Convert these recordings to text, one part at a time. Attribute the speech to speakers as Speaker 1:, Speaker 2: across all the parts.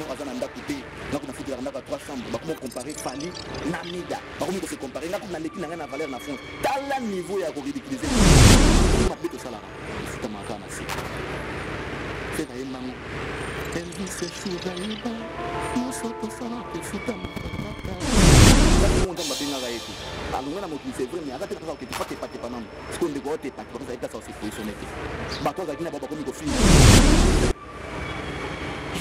Speaker 1: Junior Azananda Kouté, n'a qu'on a fait de la 3 chambres, comment comparer Fali, Namida, comment se comparer, n'a qu'on a l'équipe n'a rien à valeur na France. Dans le niveau, il y a qu'on ridiculiser. On m'a fait ça là. C'est comme un cas assez. C'est la maman. Elvis c'est Choudaïba, nous sommes tous là, c'est Choudaïba. Là, tout le monde m'a bien arrêté. Alors, on a motivé, c'est vrai, mais arrêtez de faire que tu fasses pas tes panams. Parce qu'on ne voit pas tes pattes, comme ça, il y a ça aussi positionné. Bah, toi, Zagina, Baba, comme il faut.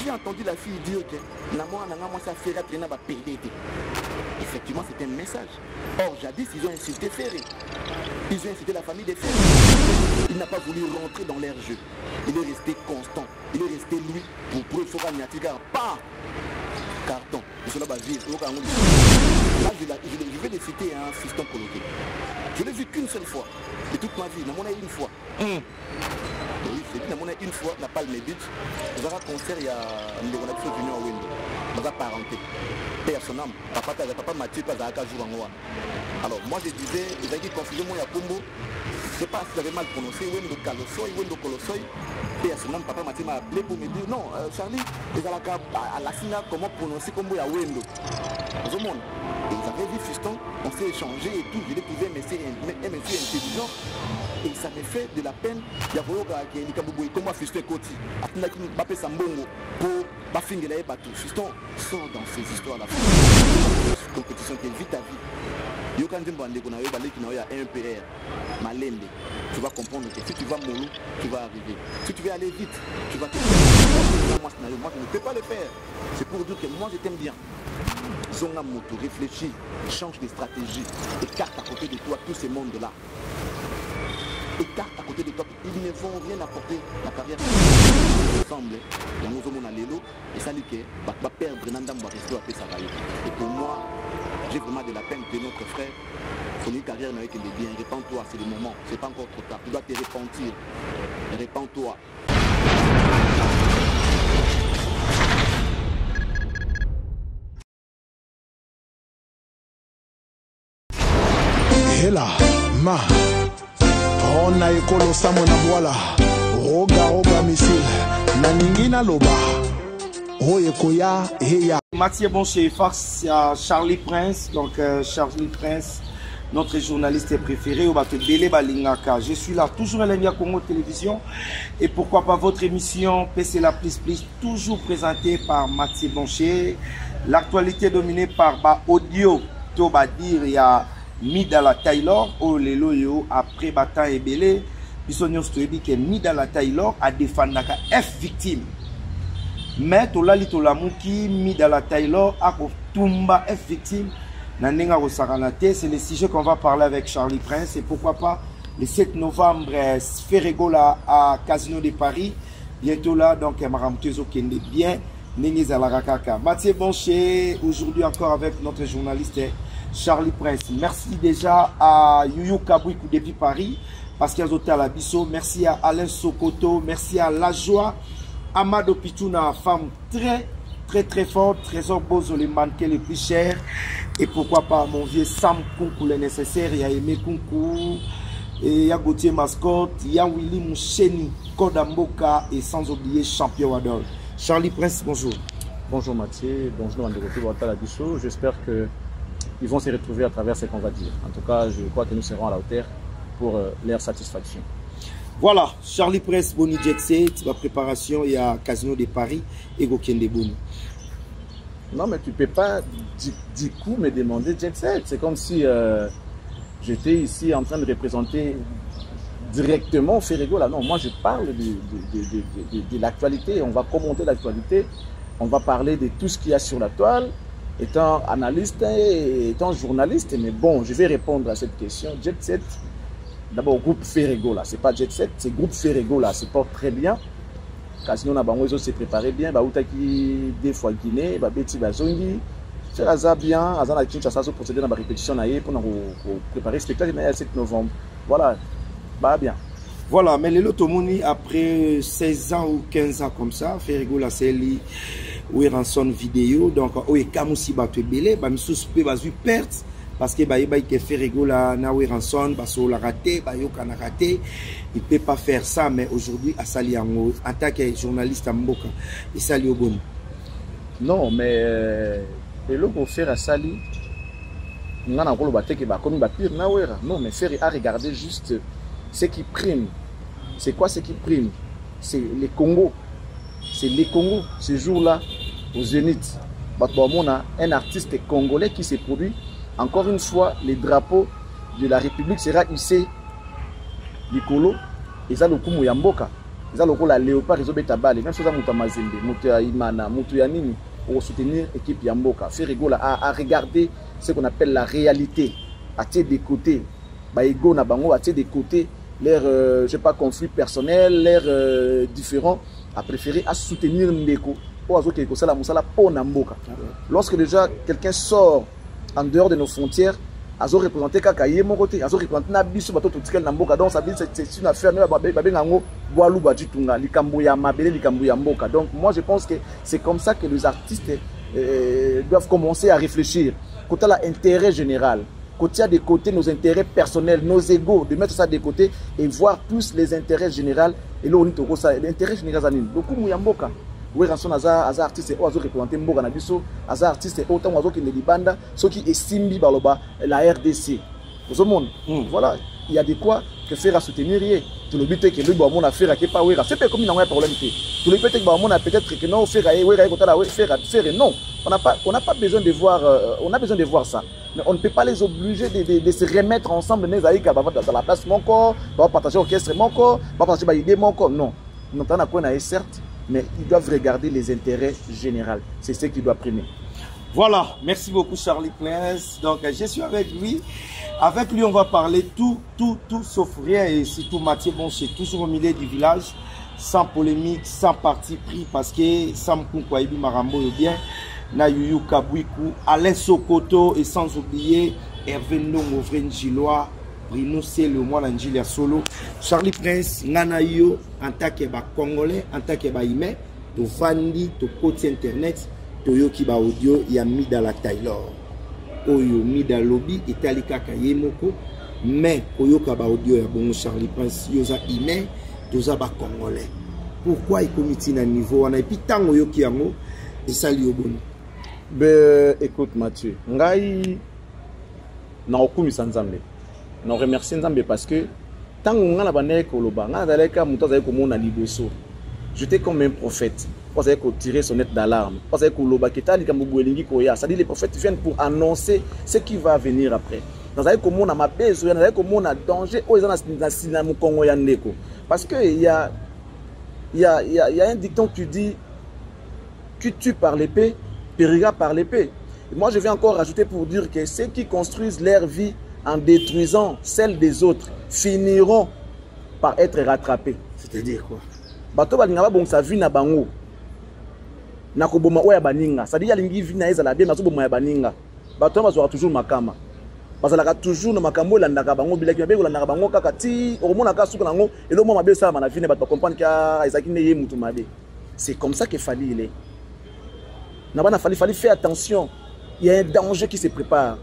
Speaker 1: J'ai entendu la fille dire que l'amour n'a pas ça faire traîner à payer. Effectivement, c'est un message. Or, jadis, ils ont insulté Ferré. Ils ont insulté la famille des Ferré. Il n'a pas voulu rentrer dans leur jeu. Il est resté constant. Il est resté lui pour preuve Niatiga. Pas carton. Cela va vivre. Là, je vais les citer un fiston coloqué. Je l'ai vu qu'une seule fois. De toute ma vie. Je l'ai une fois. Oui, c'est dit, on a une fois, on n'a pas le Beach. Nous avons un concert, il y a une relation Junior à Wendo. Nous avons parenté. Père son âme, papa Mathieu, pas à jour en moi. Alors, moi je disais, ils avaient dit confusion, moi, il y a Pombo. Je ne sais pas si j'avais mal prononcé, Wendo Kalosoi, Wendo Kolosoi. Père son âme, papa Mathieu m'a appelé pour me dire, non, Charlie, ils avaient à la Sina, comment prononcer comme il y a Wendo. Tout le monde. Et ils avaient vu Fiston, on s'est échangé et tout, je l'ai trouvé un monsieur intelligent. Et ça me fait de la peine. Il y a qui est comme Fiston Koti. Après, il y a Bappé Sambongo pour finir les bateaux. Fiston sort dans ces histoires-là. Compétition qui est vite à vie. Il y a un PR, Malende. Tu vas comprendre que si tu vas mollo, tu vas arriver. Si tu veux aller vite, tu vas te faire. Moi, je ne peux pas le faire. C'est pour dire que moi, je t'aime bien. Zonga moto, réfléchis, change de stratégie, écarte à côté de toi tous ces mondes-là. Écarte à côté de toi, ils ne vont rien apporter la carrière ensemble. Il y a nos hommes à l'élo, et ça dit que va perdre Nandam va rester à Pessavaï. Et pour moi, j'ai vraiment de la peine que notre frère, son carrière n'a été bien. Répands-toi, c'est le moment, c'est pas encore trop tard. Tu dois te repentir. Répands-toi.
Speaker 2: Hela, ma, on a écolo samona voilà, roga missile, naningina loba, oyekoya, heya.
Speaker 3: Mathieu Boncher face à Charlie Prince, donc Charlie Prince, notre journaliste préféré, au bateau Bélé Balingaka. Je suis là, toujours à l'India Congo Télévision, et pourquoi pas votre émission PC La Plus Plus, toujours présentée par Mathieu Boncher. L'actualité dominée par audio, to ba dire il y a Midala Taylor, oh les loyo après Batan et Belé, Bissonion Stoebi que Midala Taylor a défendu F victime. Mais Tolali Tolamuki, Midala Taylor a Tumba F victime. Nanenga Rosaranate, c'est le sujet qu'on va parler avec Charlie Prince et pourquoi pas le 7 novembre, Ferregola à Casino de Paris. Bientôt là, donc Maramtezo Kende bien, Nengi Zalarakaka. Mathieu Boncher, aujourd'hui encore avec notre journaliste Charlie Prince. Merci déjà à Youyou Kabouikou depuis Paris, Pascal Zotal Abisso. Merci à Alain Sokoto. Merci à La Joie. Amado Pitouna, femme très forte. Trésor Bozo, les mannequins les plus chers. Et pourquoi pas mon vieux Sam Kunku, le nécessaire. Il y a Aimé Kunku. Et il y a Gauthier Mascotte. Il y a Willy Moucheni, Kodamboka. Et sans oublier Champion Wadol. Charlie Prince, bonjour. Bonjour Mathieu. Bonjour André Zotal Abisso. J'espère que ils vont se retrouver à travers ce qu'on va dire. En tout cas, je crois que nous serons à la hauteur pour leur satisfaction. Voilà, Charlie Prince, Boni Jet Set, la préparation, il y a Casino de Paris et Gokende Boni. Non, mais tu ne peux pas du coup me demander Jet Set. C'est comme si j'étais ici en train de représenter directement Ferrego. Là, non, moi je parle de l'actualité. On va commenter l'actualité. On va parler de tout ce qu'il y a sur la toile. Étant analyste et étant journaliste, mais bon, je vais répondre à cette question. Jet Set, d'abord groupe Ferrego là, c'est pas Jet Set, c'est groupe Ferrego là, se porte très bien. Casino na bango s'est préparé bien, outaki des fois Guinée, beti bazongi, c'est ça bien, azana Kinshasa so procéder dans la répétition naie pour préparer le spectacle le 7 novembre. Voilà, bien. Voilà, mais le Lotomoni après 16 ans ou 15 ans comme ça, Ferrego là c'est lui. Ou rançon vidéo donc ou kamusi batu belé ba misus pe bazu perte parce que ba ke Ferrego la na ou rançon ba so la raté ba yo kana raté il peut pas faire ça mais aujourd'hui à Sali en tant que journaliste à Mboka il sali au bon
Speaker 4: Non, mais et le pour faire à Sali, on a encore le bâtiment qui va comme pire non, mais faire à regarder juste ce qui prime. C'est quoi ce qui prime? C'est les Congos. C'est les Congos. Ce jour-là, au Zénith, on a un artiste congolais qui s'est produit. Encore une fois, les drapeaux de la République sera hissé Likolo. Et ça, le coup Mouyamboka. Et ça, le coup la Léopard, ils ont bêta balle. Même chose à Moutamazembe, Moutoua Imana, Moutoua Nini, pour soutenir l'équipe Yamboka. Faire rigolo à regarder ce qu'on appelle la réalité. À tirer des côtés. Baïgo na bango, à tirer des côtés. L'air, je sais pas, conflit personnel, l'air différent, à préférer à soutenir Ndeko. Lorsque déjà quelqu'un sort en dehors de nos frontières, ils ont représenté Kakaye mon côté, ils ont représenté Nabiso Bato Totikel Namboka. Donc ça veut dire c'est une affaire donc moi je pense que c'est comme ça que les artistes doivent commencer à réfléchir. Côté l'intérêt général. Côté de côté nos intérêts personnels, nos égos, de mettre ça de côté et voir plus les intérêts généraux. Et là, on dit que l'intérêt général, beaucoup de Mboka. Oui, rançon az artiste ou azo représenté Mboka na biso, az artiste autant azo qui ne libanda, ceux qui estiment baloba la RDC. Au monde, voilà, il y a de quoi que faire à soutenir. Tout le but est que le bon a faire à pas oui, c'est pas comme il a un problème. Tout le but est que bon a peut-être que non faire à faire non. On n'a pas besoin de voir, on a besoin de voir ça. Mais on ne peut pas les obliger de se remettre ensemble dans la place mon corps, partager l'orchestre mon corps, partager l'idée mon corps. Non, nous n'entendons pas certes, mais ils doivent regarder les intérêts généraux. C'est ce qui doit primer.
Speaker 3: Voilà, merci beaucoup Charlie Prince. Donc je suis avec lui. Avec lui, on va parler tout sauf rien. Et surtout Mathieu Bonché, toujours au milieu du village, sans polémique, sans parti pris, parce que Sam Koukouaïbi Marambo est bien. Nayuyu Kabouikou, Alain Sokoto et sans oublier Hervé Ndongo Vrenjiloa, Bruno c'est le mois d'Angilia Solo, Charlie Prince, Nanayo, en tant que Congolais, en tant que Imé, to Fandi, to côté internet, to Yoki ba audio, ya Mida la Taylor, Oyo Mida Lobby, Italika Kayemoko, mais Oyoka ba audio ya bon Charlie Prince, Yosa Imé, Toza ba Congolais. Pourquoi il comité à niveau, on a puis tango Yoki yango, et ça lui au bon.
Speaker 4: Ben, écoute Mathieu, ngai na okumisa nzambe. Na remercier nzambe parce que tant on a bané koloba, nga daleka muto za ko mona liboso. J'étais comme un prophète. Parce que tirer sonnette d'alarme. Parce que koloba ketali kambuelingi koya, ça dit les prophètes viennent pour annoncer ce qui va venir après. Dans za ko mona mabezo, na za ko mona danger o ezana na mu Congo ya ndeko. Parce que il y a un dicton qui dit qui tue par l'épée périra par l'épée. Moi, je vais encore rajouter pour dire que ceux qui construisent leur vie en détruisant celle des autres finiront par être rattrapés.
Speaker 3: C'est-à-dire quoi?
Speaker 4: Bato balinga bon sa vie na bango. Na koboma oya baninga. Ça dit ya lingi vie na ezala bien na soboma ya baninga. Bato bazwa toujours makama. Bazalaka toujours na makambo landaka bango bilaki be landaka bango kaka ti omona ka suka nango elo mo mabe sa na vie ne bato comprendre que ezaki ne ye mutu mabe. C'est comme ça que Fali il est. Il fallait faire attention. Il y a un danger qui se prépare.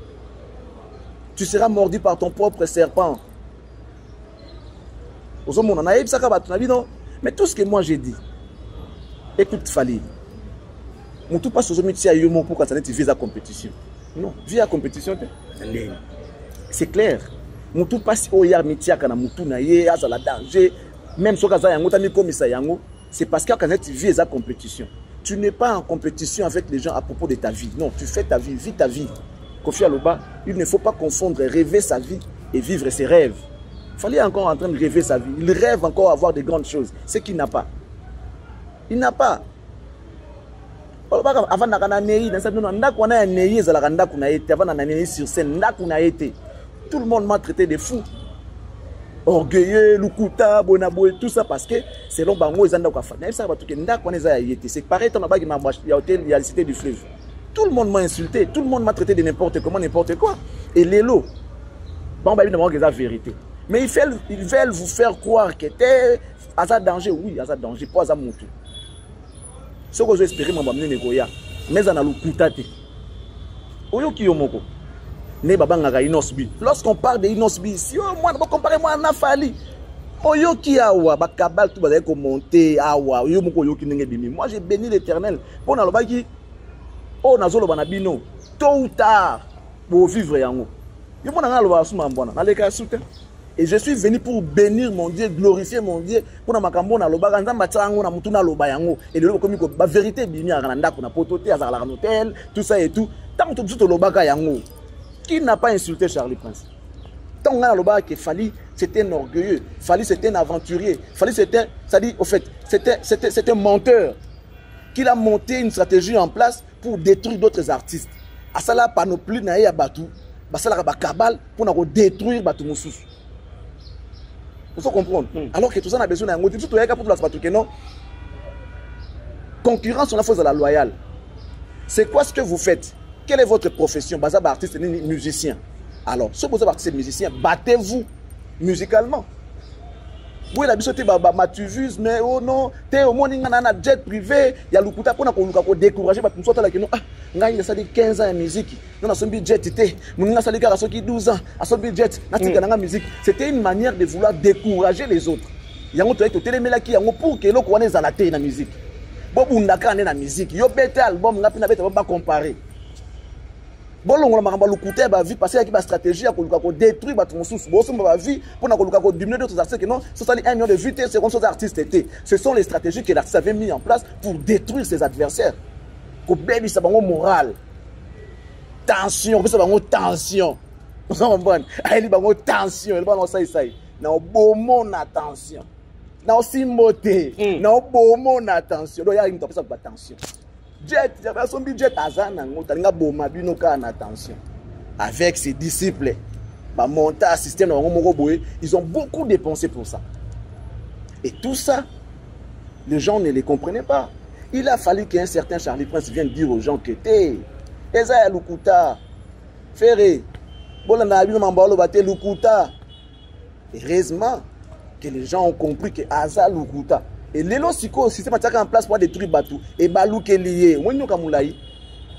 Speaker 4: Tu seras mordu par ton propre serpent. Mais tout ce que moi j'ai dit, écoute Fali, tout passe aux métiers à Yomo pour quand tu vis la compétition. Non, vis la compétition. C'est clair. Tout passe au yar métier à Kanamutu naye, à la danger. Même si c'est parce que quand tu vis la compétition. Tu n'es pas en compétition avec les gens à propos de ta vie. Non, tu fais ta vie, vis ta vie. Kofi Aloba, il ne faut pas confondre rêver sa vie et vivre ses rêves. Il fallait encore en train de rêver sa vie. Il rêve encore avoir de grandes choses. Ce qu'il n'a pas. Il n'a pas. Avant tout le monde m'a traité de fou. Orgueilleux, Lukuta, Bonabo et tout ça parce que selon Bango, ils ont c'est pareil, il y a la cité du fleuve. Tout le monde m'a insulté, tout le monde m'a traité de n'importe comment, n'importe quoi. Et l'élo, bon, évidemment, c'est la vérité. Mais ils veulent vous faire croire que t'es à danger, oui, à danger, pas à Moutou. Ce que j'espère, mais on a Lukuta. Oyo Kiyomoko. Lorsqu'on parle de Inosbi, si moi, comparez-moi à Nafali. Oyoki awa, bakabal tout bazay commenter awa, moi j'ai béni l'Éternel. Bon alors baki oh nazolo banabino tôt ou tard pour vivre yango yo mona ngalo ba suma mbona na leka soute et je suis venu pour bénir mon Dieu, glorifier mon Dieu pour na makambo na loba nzamba tsango na mutu na loba yango et le komi ko ba vérité bini ya na ndako na pototé azala na hôtel tout ça et tout tant que tout lobaka yango qui n'a pas insulté Charlie Prince tant on a loba que Fally c'était un orgueilleux, Fally c'était un aventurier, Fally c'était, ça dit au fait, c'était un menteur qu'il a monté une stratégie en place pour détruire d'autres artistes. À ça là panoplie na ya batu, ba ça là ba cabale pour na détruire batu mususu. Vous faut comprendre. Alors que tout ça on a besoin d'un motif tout pour la batu que non. Concurrence on a fait à la loyale. C'est quoi ce que vous faites? Quelle est votre profession? Bazaba artiste et musicien. Alors, si vous êtes artiste et musicien, battez-vous musicalement. Oui, la bisoté matuvuse, mais oh non, t'es au moins un jet privé, il y a le coup pour décourager, mais pour que non, ah, il y a 15 ans de musique, non, son budget était, mon a sali à 12 ans, à son budget, n'a musique. C'était une manière de vouloir décourager les autres. Il y a un autre téléméla qui a un pour que l'on connaisse dans la musique. Bon, on a la musique, il y a un album, on va comparer. Bon, on va l'écouter, va vite passer avec la stratégie pour détruire votre sous. Bon, on va vite pour diminuer d'autres artistes que non, ce sont les 1 million de vues, c'est comme ça les artistes étaient. Ce sont les stratégies que l'artiste avait mis en place pour détruire ses adversaires. Pour bénir sa morale. Tension, ça va tension. Vous comprenez? Il va tension, il va ça. Non, beau mon attention. Non, simboté. Non, beau mon attention. Donc, il y a une attention. Jet, j'avais son budget attention. Avec ses disciples, monter un système, ils ont beaucoup dépensé pour ça. Et tout ça, les gens ne les comprenaient pas. Il a fallu qu'un certain Charlie Prince vienne dire aux gens que t'es Eza Lukuta, Ferré, heureusement que les gens ont compris que Asa Lukuta. Et les lorsiko système attaqué en place pour détruire Batou et Balou qui est lié. Moi nyoka moulai.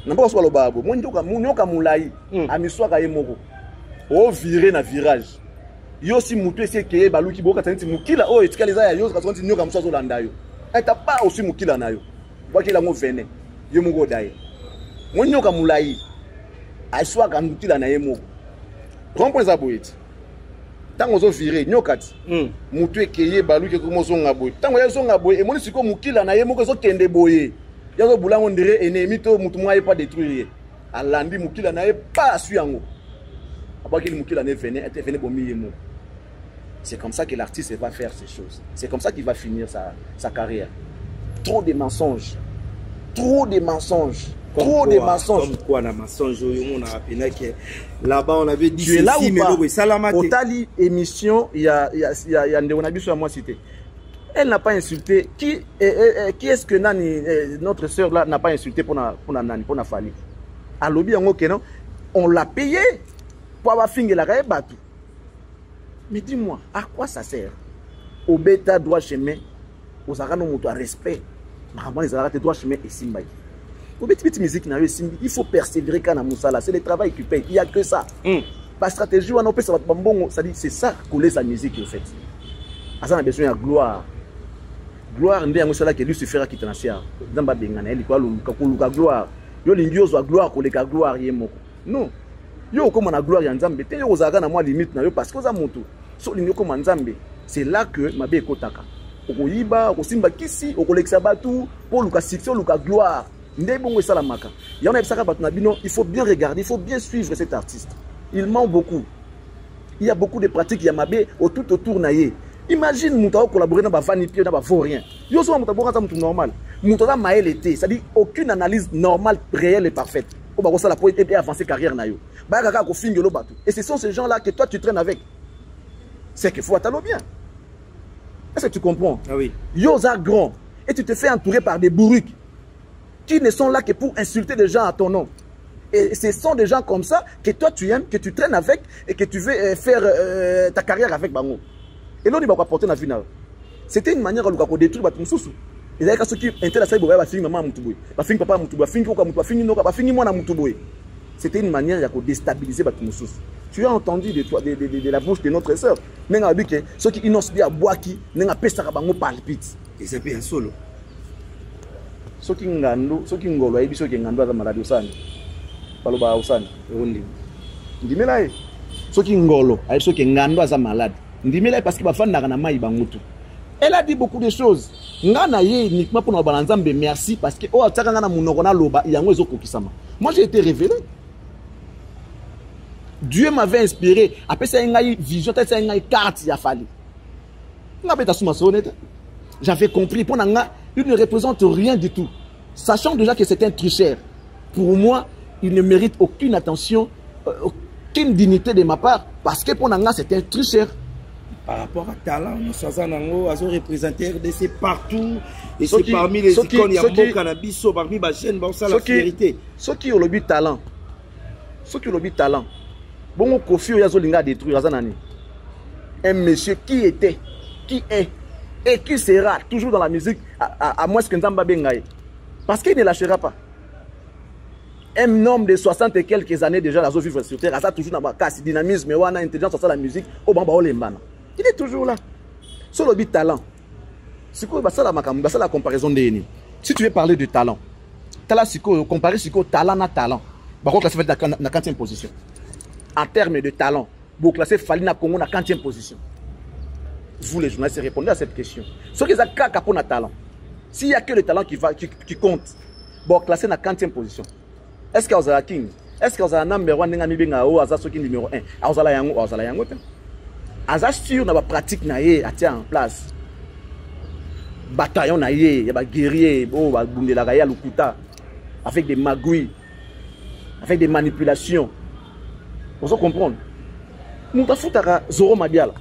Speaker 4: N'importe quoi le babo. Moi nyoka moulai. Amiswa kaye moko. O viré na virage. Yo si mutu ese ke Balou ki boka tanti mukila o etika les aya yo ka tanti nyoka mswa zo landa yo. Eta pas aussi mukila na yo. Kwa kila ngo vene. Yo mugo dai. Moi nyoka moulai. Aiswa ka mukila na ye moko. Comprends ça boyeti. Tant qu'on viré nyokati mutu ekeye balu ke komo zonga boy tant on zonga boy et moni siko mukila na ye moko zo kende boye yazo bulango ndire ennemi to mutu mwa pas détruire alandi mukila na ye pas suyango abaki mukila ne venait bomi yemo. C'est comme ça que l'artiste va faire ces choses, c'est comme ça qu'il va finir sa carrière. Trop de mensonges, trop de mensonges. Trop de mensonges.
Speaker 3: Comme quoi, la mensonge, là-bas, on avait dit.
Speaker 4: Tu es là ou pas? Au Tali émission, il y a Ndeonabi sur moi cité. Elle n'a pas insulté. Qui est-ce que notre soeur là n'a pas insulté pour la Fally? À lobby, on l'a payé pour avoir fini la raie batou. Mais dis-moi, à quoi ça sert? Au bêta droit chemin, aux arano moto à respect. Maman les arrêtent droit chemin et simbaï. Il faut persévérer quand on c'est le travail qui paye. Il n'y a que ça. La stratégie, c'est ça coller sa musique en fait. On a besoin de gloire. Gloire, c'est que lui suffira qu'il t'en sia. Dans ba bengana, il quoi le gloire. Yo lingiozo gloire ko le gloire yemoko. Non. Yo comme on a gloire ya nzambe, te yo zaga na moi limite na yo parce que za moto. So lingo comme nzambe, c'est là que mabe kotaka. Okoyiba, okosimba kisi, okolekisa batu, pour luka succès, luka gloire. Il faut bien regarder, il faut bien suivre cet artiste. Il ment beaucoup. Il y a beaucoup de pratiques, il y a mabé tout autour naïe. Imagine Moutao collaborer dans Vani Pied, dans rien. Yo so Moutao normal. Moutao maël était, c'est-à-dire aucune analyse normale, réelle et parfaite. Au bas ça la pour et avancer carrière naïo. Bagaka ko fingo lo batou. Et ce sont ces gens-là que toi tu traînes avec. C'est qu'il faut attendre bien. Est-ce que tu comprends?
Speaker 3: Ah oui.
Speaker 4: Yo za grand et tu te fais entourer par des bourriques qui ne sont là que pour insulter des gens à ton nom. Et ce sont des gens comme ça que toi tu aimes, que tu traînes avec et que tu veux faire ta carrière avec Bango. Et là, il va porter la vie. C'était une manière de détruire Batum Soussou. Et là, ceux qui intéressent à maman Moutouboui, papa Moutouboui, c'était une manière de déstabiliser Batum Soussou. Tu as entendu de la bouche de notre soeur, mais ceux qui innoncent bien à Boaki, n'ont pas ça à palpite.
Speaker 3: Et c'est bien solo.
Speaker 4: soki ngolo ayebi soki ngando aza malade osani baloba osani ndimela ye soki ngolo ayebi soki ngando aza malade ndimela ye parce que bafandaka na mai bangutu. Elle a dit beaucoup de choses. Ngana ye uniquement pour nous balanzambe merci parce que oh tsaka ngana munoko na loba yango ezokokisama. Moi j'ai été révélé. Dieu m'avait inspiré. Après ça ngai vision, ça ngai carte ya fali. Ngabeta suma sonete. J'avais compris pour nga il ne représente rien du tout. Sachant déjà que c'est un tricheur. Pour moi, il ne mérite aucune attention, aucune dignité de ma part parce que pour nga c'est un tricheur.
Speaker 3: Par rapport à talent, nous avons représenté RDC partout. Et c'est parmi les icônes, il y a beaucoup de cannabis, parmi les chaînes, c'est la vérité.
Speaker 4: Ceux qui ont le talent, bon, Kofi Oyazolinga a détruit Razanani. Un monsieur qui était, qui est et qui sera toujours dans la musique, à moins que Nzamba Bengaye. Parce qu'il ne lâchera pas. Un homme de 60 et quelques années déjà, la vivre sur terre, ça toujours dans la casse, dynamisme, intelligence, ça la musique, au Bamba Olembana. Il est toujours là. Sur le talent. C'est quoi la comparaison de. Si tu veux parler de talent, comparer talent à talent, on va classer dans la 40e position. En termes de talent, vous classez Falina Congo dans la 40e position. Vous les journalistes répondez à cette question. Ce qui est caca pour le talent. S'il n'y a que le talent qui compte, bon classé dans la 40e position. Est-ce que vous avez king? Est-ce que vous avez un number 1 numéro 1? Vous avez Aza sûr na ba pratique na ye atia en place. Bataillon na ye, ya ba guerrier, bo ba bundela ga ya lukuta avec des magouilles, avec des manipulations. Vous comprendre? Muta futaka Zoro Mabiala.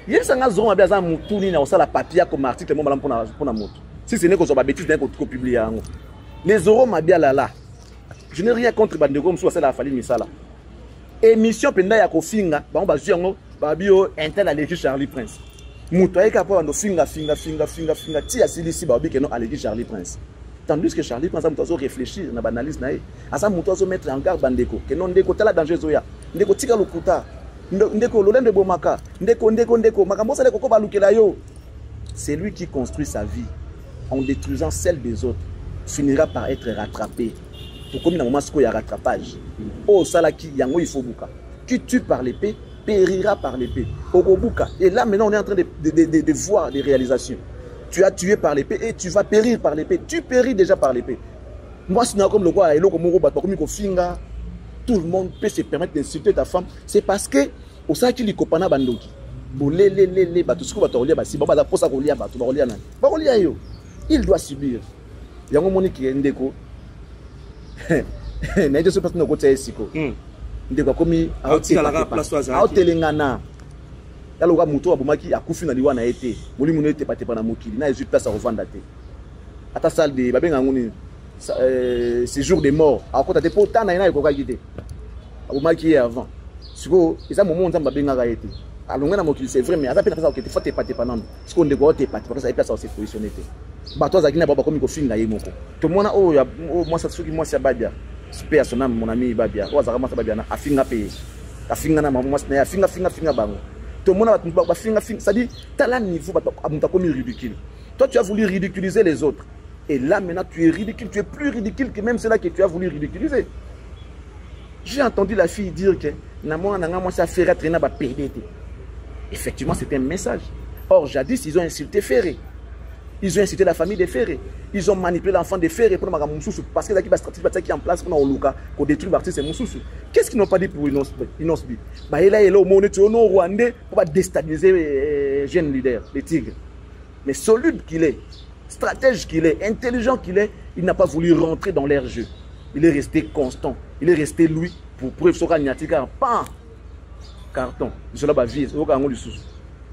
Speaker 4: Yé sanga Zoro Mabiala za mutuni na osala papier comme article mo malam pona moto. Si ce n'est que zo ba bêtise d'un ko publier yango. Les Zoro Mabiala là. Je n'ai rien contre bandeko mso ça la fali misala. Émission penda ya kofinga ba bazwi yango ba bio intel allergie Charlie Prince muto ayeka po ando finga ti asilisi ba bi que non allergie Charlie Prince tandis que Charlie Prince muto zo réfléchir na banalise na ye asa muto zo mettre en garde bandeko que non ndeko tala danger zoya ndeko tika lokuta ndeko lolende bomaka ndeko makambo sale koko ba lukela yo. C'est lui qui construit sa vie en détruisant celle des autres finira par être rattrapé. Pour comme il y a un moment où il y a rattrapage. Oh, Salaki, Yango, il faut bouka. Qui tue par l'épée, périra par l'épée. Ogobuka. Et là, maintenant, on est en train de voir des réalisations. Tu as tué par l'épée et tu vas périr par l'épée. Tu péris déjà par l'épée. Moi, sinon, comme le roi, tout le monde peut se permettre d'insulter ta femme. C'est parce que, au sein qu'il y a Kopana Bandoki. Il doit subir. Il y a un moment qui est ndeko. N'est-ce pas que nous avons siko. Ndeko komi aotelengana. Yaloga muto abomaki akufi na liwa na été. Moli muno ete patepa na mokili na ezu place à revendre te. Ata salle de babenga ngoni séjour de mort. Akota te pourtant na ina ekoka gite. Abomaki avant. Siko eza moment nzamba benga été. Alonga na mokili c'est vrai mais ata pena ça okete faut te patepa nando. Siko ndeko te patepa parce que place à se positionner te. Bato azaki na baba komi ko finga ye moko. To mona o ya moi ça soki moi ça babia. Super son âme mon ami babia. O azaka moi ça babia na afinga pe. Afinga na maman moi na afinga bango. To mona ba finga ça dit tala niveau bato amuta komi ridicule. Toi tu as voulu ridiculiser les autres. Et là maintenant tu es ridicule, tu es plus ridicule que même ceux-là que tu as voulu ridiculiser. J'ai entendu la fille dire que na moi ça fait traîner na ba PDT. Effectivement, c'est un message. Or jadis ils ont insulté Ferré. Ils ont incité la famille de Ferré. Ils ont manipulé l'enfant de Ferré pour Moussoussou. Parce que là, il y a une stratégie qui est en place pour Oluka, pour détruire l'artiste Moussoussou. Qu'est-ce qu'ils n'ont pas dit pour Inosbi? Bah, il est là, au Rwandais, pour déstabiliser les jeunes leaders, les tigres. Mais solide qu'il est, stratège qu'il est, intelligent qu'il est, il n'a pas voulu rentrer dans leur jeu. Il est resté constant. Il est resté lui pour preuve Sora Nyatika. Pan! Carton. Cela va vivre. Au Gango du Sous.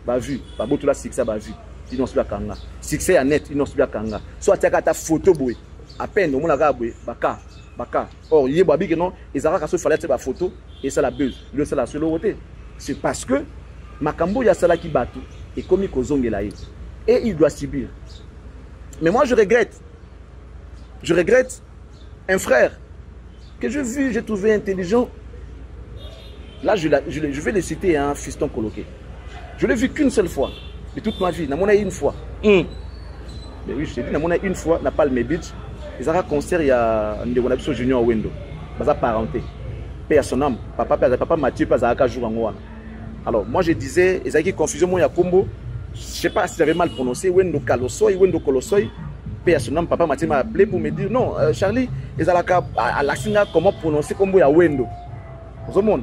Speaker 4: Va vu. Pas beau tout là, c'est que ça va vu. Ils n'ont pas kanga. Succès à net, ils n'ont pas kanga. Soit tu as ta photo boy. À peine, au moins la boy. Baka. Or, il y a babi que non, ils ont qu'à faire la photo et ça la buzz. Le c'est la seule côté. C'est parce que Makambo y a ça là qui bat et comme il kozonge là et il doit subir. Mais moi je regrette un frère que j'ai trouvé intelligent. Là je vais le citer, un fiston coloqué. Je l'ai vu qu'une seule fois. De toute ma vie, dans mon avis une fois. Mais oui, je t'ai dit, une fois, na Palme Beach, ils ont un concert, il y a un junior Wendo. Ils ont parenté. Paix à son âme. Papa Mathieu, pas à jour en Ouana. Alors, moi je disais, ils avaient confusion, moi, il y a combo. Je ne sais pas si j'avais mal prononcé, Wendo Kalosoy, Wendo Kolosoy. Paix à son âme, papa Mathieu m'a appelé pour me dire, non, Charlie, ils ont à la Singa, comment prononcer combo, il y a Wendo. Au monde.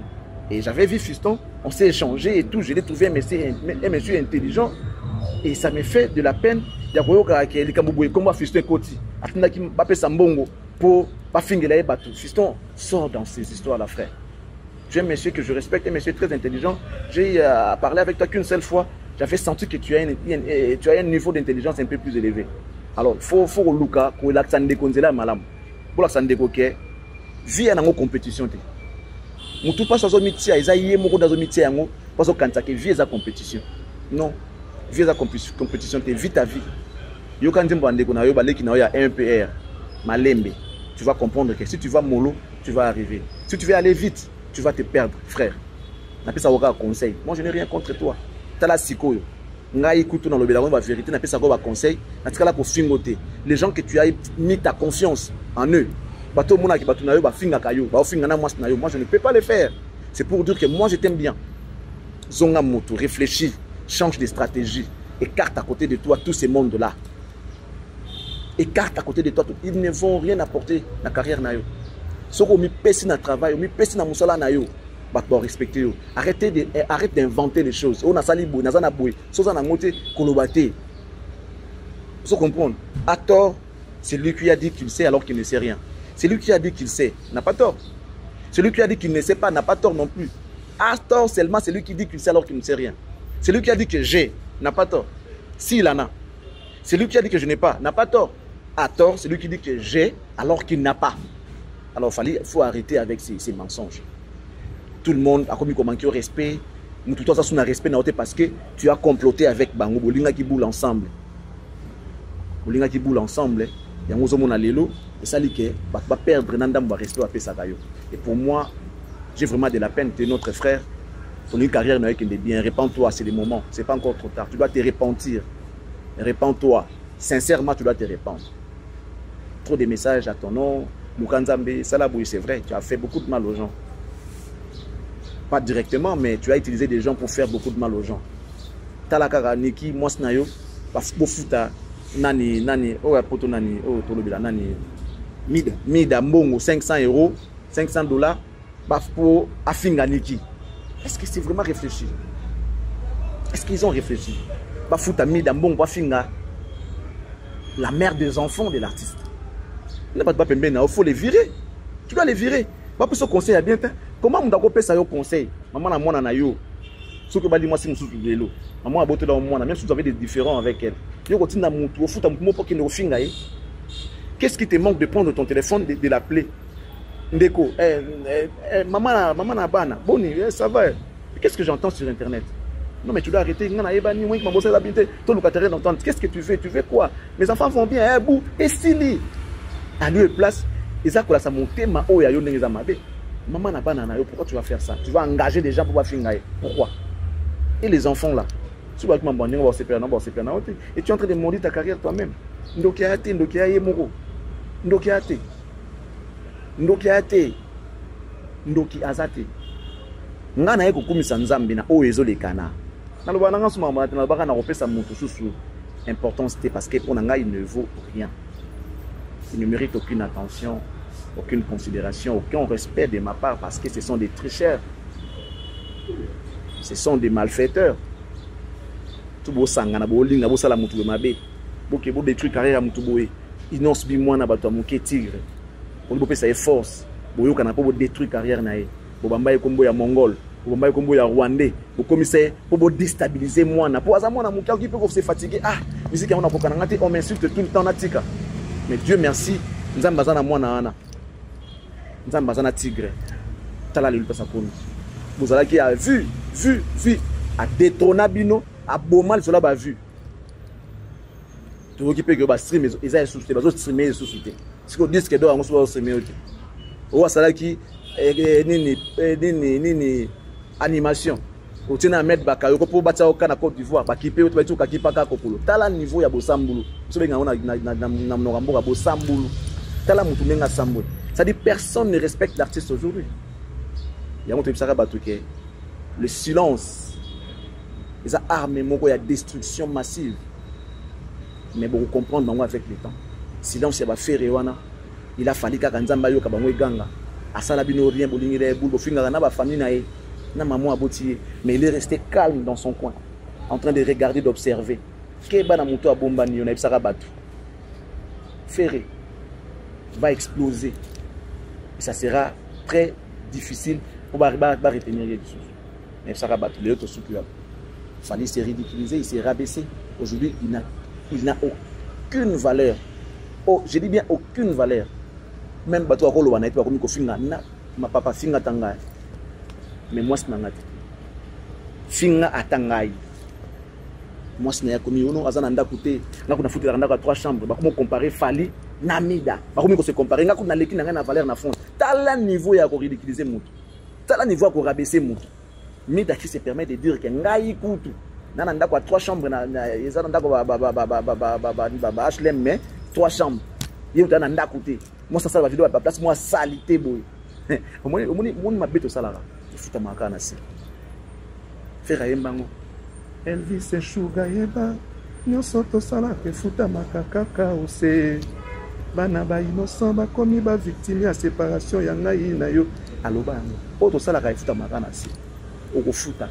Speaker 4: Et j'avais vu Fiston, on s'est échangé et tout, je l'ai trouvé un monsieur intelligent. Et ça me fait de la peine. Il y a des gens qui ont Fiston Koti. Il y a des gens qui ont pour pas finir les bateaux. Fiston sort dans ces histoires-là, frère. Tu es un monsieur que je respecte, un monsieur très intelligent. J'ai parlé avec toi qu'une seule fois. J'avais senti que tu as un niveau d'intelligence un peu plus élevé. Alors, il faut Luka, pour la Sande Konzela Malam. Pour la Sande Koke, vie à une compétition. Moutou pas sur métier, ils aillent moko dans métier yango parce que quand ça que vie à compétition. Non, vie à compétition, tu vis ta vie. Yo quand ndimbo ndeko na yo baleki na yo ya 1 PR, malembe. Tu vas comprendre que si tu vas mollo, tu vas arriver. Si tu veux aller vite, tu vas te perdre, frère. N'a pas ça aucun conseil. Moi je n'ai rien contre toi. Tu as la sikoyo. Ngai écoute dans le bélaron la vérité, n'a pas ça aucun conseil. Dans ce cas là pour fingoter. Les gens que tu as mis ta confiance en eux. Moi je ne peux pas le faire. C'est pour dire que moi je t'aime bien. Zonga moto, réfléchis, change de stratégie. Écarte à côté de toi tous ces mondes-là. Écarte à côté de toi. Ils ne vont rien apporter dans la carrière. Si vous pèsez dans le travail, vous pèsez dans le salaire, vous respectez. Arrête d'inventer les choses. On a sali bou, na zana boué, so zana moté kolobate. Vous comprenez? À tort, c'est lui qui a dit qu'il sait alors qu'il ne sait rien. C'est lui qui a dit qu'il sait, n'a pas tort. Celui qui a dit qu'il ne sait pas n'a pas tort non plus. À tort seulement, c'est lui qui dit qu'il sait alors qu'il ne sait rien. C'est lui qui a dit que j'ai, n'a pas tort. S'il en a. C'est lui qui a dit que je n'ai pas, n'a pas tort. À tort, c'est lui qui dit que j'ai alors qu'il n'a pas. Alors il faut arrêter avec ces mensonges. Tout le monde a commis comment au respect. Nous tout ça sous un respect parce que tu as comploté avec Bango Bolinga qui boule ensemble. Bolinga qui boule ensemble. Il y a un homme et ça dit que va perdre Nandam va rester à Pesagayo. Et pour moi, j'ai vraiment de la peine. Tu es notre frère. Ton une carrière n'a qu'un des biens. Répands-toi, c'est le moment. C'est pas encore trop tard. Tu dois te repentir. Répands-toi. Sincèrement, tu dois te répandre. Trop de messages à ton nom. Moukanzambe, Salabouy, c'est vrai. Tu as fait beaucoup de mal aux gens. Pas directement, mais tu as utilisé des gens pour faire beaucoup de mal aux gens. Talakara, Niki, Mosnayo, Bafuta, Nani, oh, poto Nani, oh, Tolobila, Nani, Mida, Mbongo, 500 €, 500 $, Bafpo, Afinga, Niki. Est-ce que c'est vraiment réfléchi? Est-ce qu'ils ont réfléchi? Bafuta, Mida, Mbongo, Afinga, la mère des enfants de l'artiste. Il n'y a pas de papembe, il faut les virer. Tu dois les virer. Pas plus au conseil à bien. Comment on doit faire ça au conseil? Maman a mon anayo. Ce que dit moi c'est mon sous de l'eau. Maman a beauté dans mon même si vous avez des différends avec elle. Yo continue à monter au foot pour qu'il ne finga. Qu'est-ce qui te manque de prendre ton téléphone de l'appeler? Ndeko, maman na bana. Boni, ça va. Qu'est-ce que j'entends sur internet? Non mais tu dois arrêter. Qu'est-ce que tu veux? Tu veux quoi? Mes enfants vont bien, bout et stylé. À lui place, ils ont commencé à monter ma eau et à maman n'a pas nanayo, pourquoi tu vas faire ça? Tu vas engager des gens pour faire pourquoi? Et les enfants là, tu vas et tu es en train de mourir ta carrière toi-même. Ndokiate, Ndoki azate. Ngana yeko kumisa nzambe na o ezolekana. Na loba nanga suma mama na baka na kopesa mutu susu. Importance c'est parce que pour nanga il ne vaut rien. Il ne mérite aucune attention, aucune considération, aucun respect de ma part parce que ce sont des tricheurs. Ce sont des malfaiteurs. Tout beau sangana bolinga bo sala mutu mabe. Boke bo détruire carrière mutu boé. Innonce bi mwana bato amuke tigre. Bo bo pesa force. Boyo kana po bo détruire carrière na ye. Bo bamba kombo ya Mongol, bo bamba kombo ya Rwandais. Bo commissaire po bo déstabiliser mwana. Po aza mwana muka qui peut se fatiguer. Ah, musique on a pokana ngati on m'insulte tout le temps na tika. Mais Dieu merci, nous avons besoin de moi na nous avons besoin de tigre. Tala le passa pour nous. Vous allez qui a vu à détrôner bino à bomal sur la bas vu. Tu veux qui peut que ba stream ils a sous-souté, ba streamer sous-souté. Si qu'on dit que doit on soit streamer. O sala qui nini animation. otina Ahmed Bakayoko pour battre au Canada Côte d'Ivoire ba kipe to ba kipa ka kokolo tala niveau ya bosambulu so benga na mnorambo bosambulu tala mutu menga sambulu ça dit personne ne respecte l'artiste aujourd'hui ya moto bisaka batuke le silence les armes moko ya destruction massive mais bon comprendre bango avec le temps silence ya ba faire wana il a fallu kaka nzamba yoka bango eganga asala bino rien bolingire boule bofinga na ba famille na ye na maman aboti mais il est resté calme dans son coin en train de regarder d'observer que bana moto a bombani on a bisaka batu Ferré va exploser et ça sera très difficile pour retenir les choses mais ça rabat les autres sous fallait se ridiculiser il s'est rabaissé aujourd'hui il n'a aucune valeur oh je dis bien aucune valeur même bateau à rolo wana et pas comme kofinga na ma papa finga tanga mais moi c'est nangati finga atangai moi c'est na komi ono azana nda côté na kuna futi nda 3 chambres ba comment comparer Fali Namida ba comment se comparer nga kuna leki na valeur na fond tala niveau ya ko ridiculiser mutu tala niveau ya ko rabaisser mutu Mida qui se permet de dire que ngai kutu na nda 3 chambres na ezana nda ko ba HLM mais 3 chambres il y a nda côté moi ça va vidéo à place moi salité boy au moins ma bête au salara futa makana si faire yembango Elvis Sugar yeba nyoso to sala ke futa makaka ose bana ba innocent ba komi ba victime ya séparation ya ngai na yo aloba o to sala ka futa makana si oko futa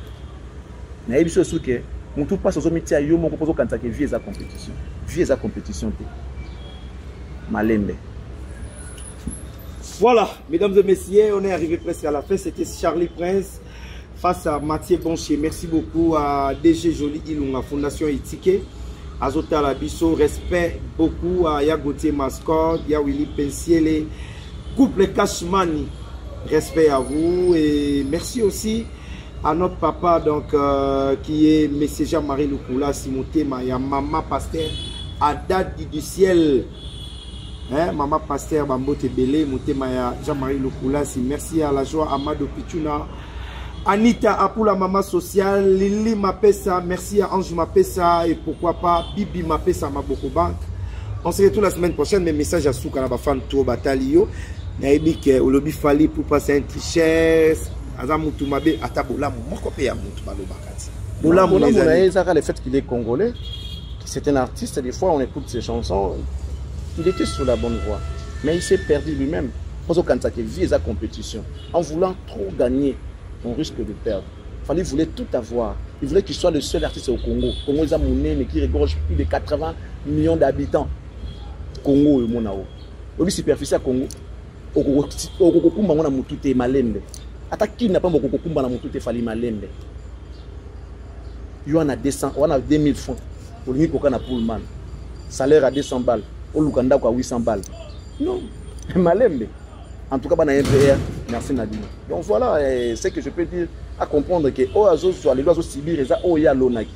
Speaker 4: na ebiso suke mutu passe au métier yo moko pozo kanta ke vie eza compétition te malembe.
Speaker 3: Voilà, mesdames et messieurs, on est arrivé presque à la fin. C'était Charlie Prince face à Mathieu Boncher. Merci beaucoup à DG Jolie Ilunga, Fondation Itike, Azota Labisso, respect beaucoup à Yagotier Mascot, Yawili Pensiele, Couple Cashmani, respect à vous et merci aussi à notre papa donc qui est M. Jean-Marie Lukula, Simoté Maya, Maman Pasteur, à date du ciel. Hein, Maman Pasteur Bambote Belé, Moutemaya, Jean-Marie Lukula, merci à la joie Amado Pichuna, Anita Apula Maman Sociale, Lili Mapessa, merci à Ange Mapessa et pourquoi pas Bibi Mapessa Maboko Bank. On se retrouve la semaine prochaine, mes messages à Soukana Bafan Tour Batalio. Naibik Olobi Fali pour passer un trichesse. Azamutumabe Atabola, Mokope Yamutumalo Bakati.
Speaker 4: Bola le fait qu'il est congolais, c'est un artiste, des fois on écoute ses chansons. Il était sur la bonne voie, mais il s'est perdu lui-même. Parce qu'il vit sa compétition. En voulant trop gagner, on risque de perdre. Il voulait tout avoir. Il voulait qu'il soit le seul artiste au Congo. Congo est monnaie, mais qui regorge plus de 80 millions d'habitants. Congo est monao. Au superficie à Congo. Au Kokumba on a moutoute malembe. Attaque n'a pas beaucoup Kokumba na moutoute fali malembe. Il y en a 200, on a 2000 francs pour lui qu'on a Pullman. Salaire à 200 balles. Au Lukanda à 800 balles. Non, malembe. En tout cas, on a un PR. Merci Nadine. Donc voilà ce que je peux dire à comprendre que Oazo soit les lois Sibir et Oya Lonaki.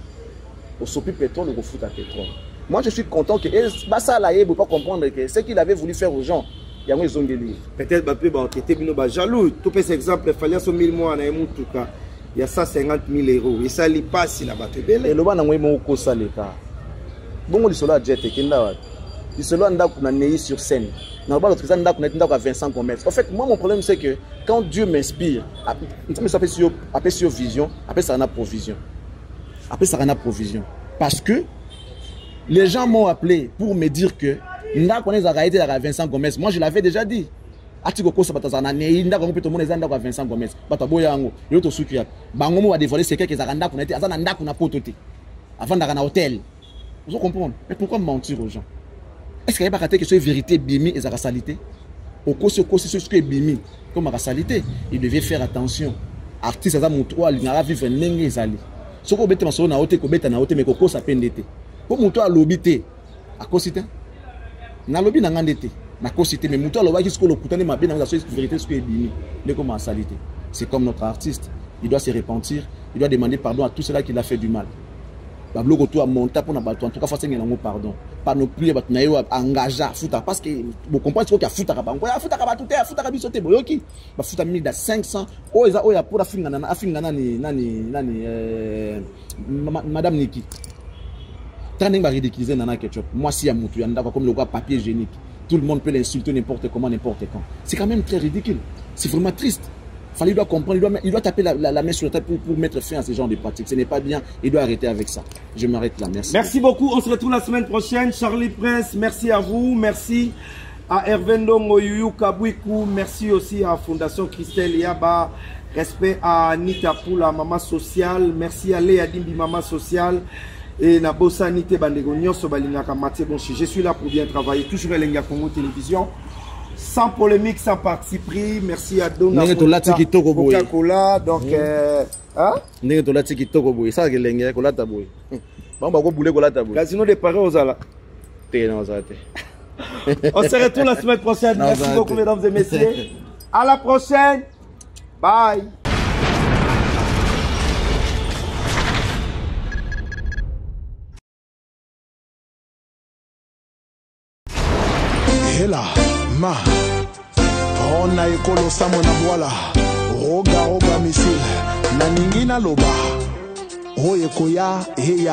Speaker 4: Au Sopi pétrole, au foot à pétrole. Moi je suis content que Bassa Laye ne pas comprendre que ce qu'il avait voulu faire aux gens, il y a un zongeli.
Speaker 3: Peut-être que tu es jaloux. Tout par exemple, il fallait 1000 mois à Moutuka. Il y a 150 000 euros. Et ça ne pas si la batte belle.
Speaker 4: Et le ban a moins au Saleta. Bon, il sera jet et Kinda. Il sera en sur scène. Dans le trésor, on a 25 commerces. En fait, moi, mon problème, c'est que quand Dieu m'inspire, après ça sur vision, après ça, on a provision. Après ça, on a provision. Parce que les gens m'ont appelé pour me dire que nous avons 25 commerces. Moi, je l'avais déjà dit. Atikoko sabatazana neinda kwa mpito mona zanda kwa 25 commerces. Bataboya yango, yoto sukia. Bangomo wa dévoiler secret que zakanda kuna ete azana ndako na potote. Avant d'arriver à hôtel. Vous comprenez? Mais pourquoi mentir aux gens? Est-ce qu'il n'y a pas que c'est vérité bimi et la salité? Au cours de ce que bimi comme la salité, il devait faire attention. Artiste à moutoua, il n'a vivre n'engue zali. Ce qu'on bête na hôtel, qu'on bête na hôtel, mais qu'on sa peine d'été. Pour moutoua l'obité, à quoi c'était? Na lobby n'a rien d'été. Na quoi c'était? Mais moutoua l'obité, ce qu'on le coutane ma bien dans la vérité, ce que bimi, mais comme la salité. C'est comme notre artiste, il doit se repentir, il doit demander pardon à tout cela qui l'a fait du mal. babloko to monta pour na bato en tout cas faut senga nango pardon pas non plus bato na yo engagé futa parce que vous comprenez ce que futa ka bango ya futa ka bato te futa ka biso te boyoki ba futa 1500 oza oya pour afinga nani madame Niki tandis ba ridiculiser nana ketchup moi si ya mutu ya ndako comme le quoi papier hygiénique tout le monde peut l'insulter n'importe comment n'importe quand c'est quand même très ridicule c'est vraiment triste. Il doit comprendre, il doit taper la main sur la table pour mettre fin à ce genre de pratiques. Ce n'est pas bien, il doit arrêter avec ça. Je m'arrête là, merci.
Speaker 3: Merci beaucoup, on se retrouve la semaine prochaine. Charlie Prince, merci à vous, merci à Hervé Ndongo, Yuyu Kabouikou, merci aussi à Fondation Christelle Yaba, respect à Anita Poula, Maman Sociale, merci à Léa Dimbi, Maman Sociale, et Nabosa Nite Bandego, Nyoso Balinaka Mathieu Bonchi. Je suis là pour bien travailler, toujours à l'Enga Congo Télévision. Sans polémique, sans parti pris. Merci à Dona Coca-Cola. Donc, Casino de Paris aux ala. On se retrouve la semaine prochaine. Merci beaucoup, mesdames et messieurs. À la prochaine. Bye.
Speaker 2: Hela. Ma ona ekolo samo na bwala roga roga misil na ningina loba oye koya heya